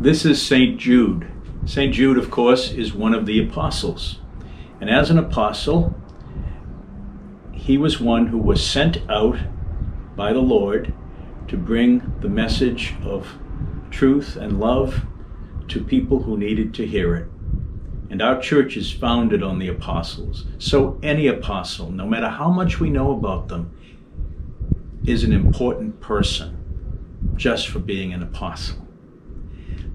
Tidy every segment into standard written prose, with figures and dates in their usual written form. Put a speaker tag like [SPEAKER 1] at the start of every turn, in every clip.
[SPEAKER 1] This is St. Jude. St. Jude, of course, is one of the apostles. And as an apostle, he was one who was sent out by the Lord to bring the message of truth and love to people who needed to hear it. And our church is founded on the apostles. So any apostle, no matter how much we know about them, is an important person just for being an apostle.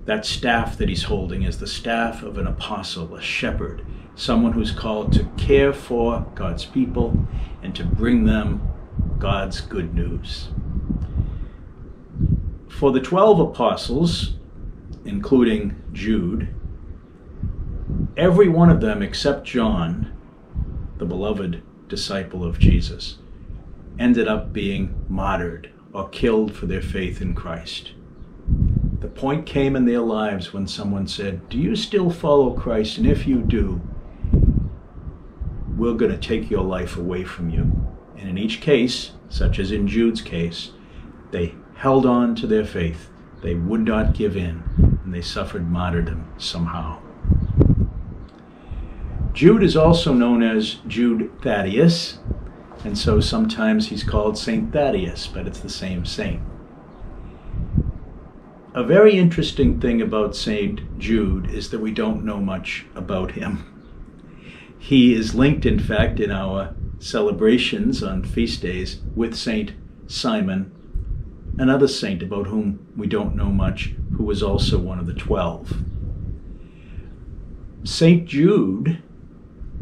[SPEAKER 1] That staff that he's holding is the staff of an apostle, a shepherd, someone who's called to care for God's people and to bring them God's good news. For the 12 apostles, including Jude, every one of them except John, the beloved disciple of Jesus, ended up being martyred or killed for their faith in Christ. The point came in their lives when someone said, "Do you still follow Christ? And if you do, we're going to take your life away from you." And in each case, such as in Jude's case, they held on to their faith. They would not give in, and they suffered martyrdom somehow. Jude is also known as Jude Thaddeus, and so sometimes he's called Saint Thaddeus, but it's the same saint. A very interesting thing about St. Jude is that we don't know much about him. He is linked, in fact, in our celebrations on feast days with Saint Simon, another saint about whom we don't know much, who was also one of the 12. St. Jude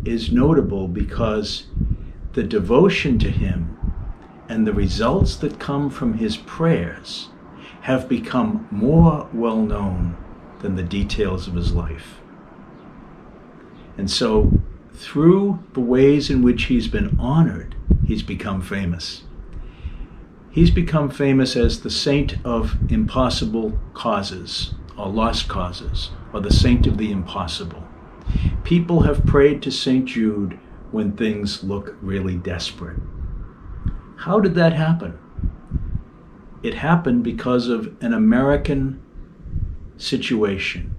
[SPEAKER 1] is notable because the devotion to him and the results that come from his prayers have become more well known than the details of his life. And so, through the ways in which he's been honored, he's become famous. He's become famous as the saint of impossible causes, or lost causes, or the saint of the impossible. People have prayed to St. Jude when things look really desperate. How did that happen? It happened because of an American situation.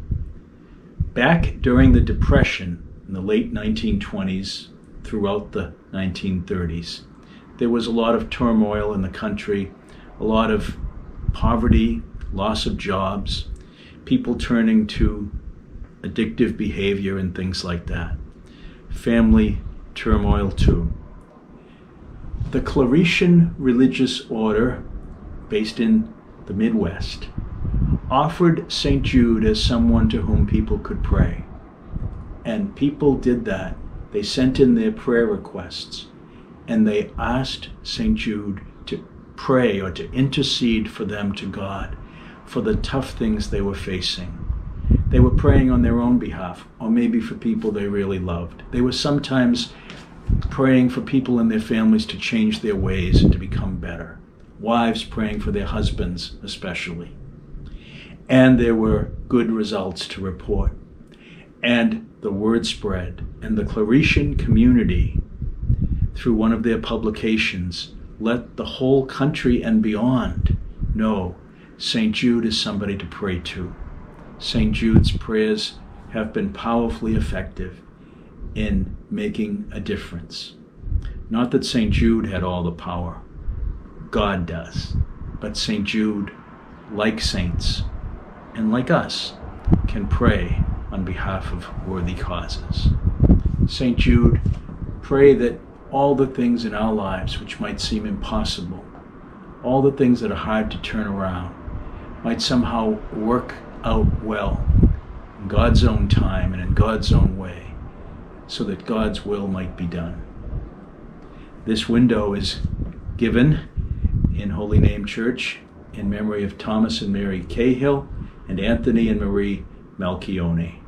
[SPEAKER 1] Back during the Depression in the late 1920s, throughout the 1930s, there was a lot of turmoil in the country, a lot of poverty, loss of jobs, people turning to addictive behavior and things like that. Family turmoil too. The Claretian religious order, based in the Midwest, offered St. Jude as someone to whom people could pray. And people did that. They sent in their prayer requests, and they asked St. Jude to pray or to intercede for them to God for the tough things they were facing. They were praying on their own behalf, or maybe for people they really loved. They were sometimes praying for people in their families to change their ways and to become better. Wives praying for their husbands especially. And there were good results to report. And the word spread, and the Claretian community, through one of their publications, let the whole country and beyond know St. Jude is somebody to pray to. St. Jude's prayers have been powerfully effective in making a difference. Not that St. Jude had all the power. God does. But St. Jude, like saints, and like us, can pray on behalf of worthy causes. St. Jude, pray that all the things in our lives which might seem impossible, all the things that are hard to turn around, might somehow work out well in God's own time and in God's own way, so that God's will might be done. This window is given in Holy Name Church in memory of Thomas and Mary Cahill and Anthony and Marie Malchione.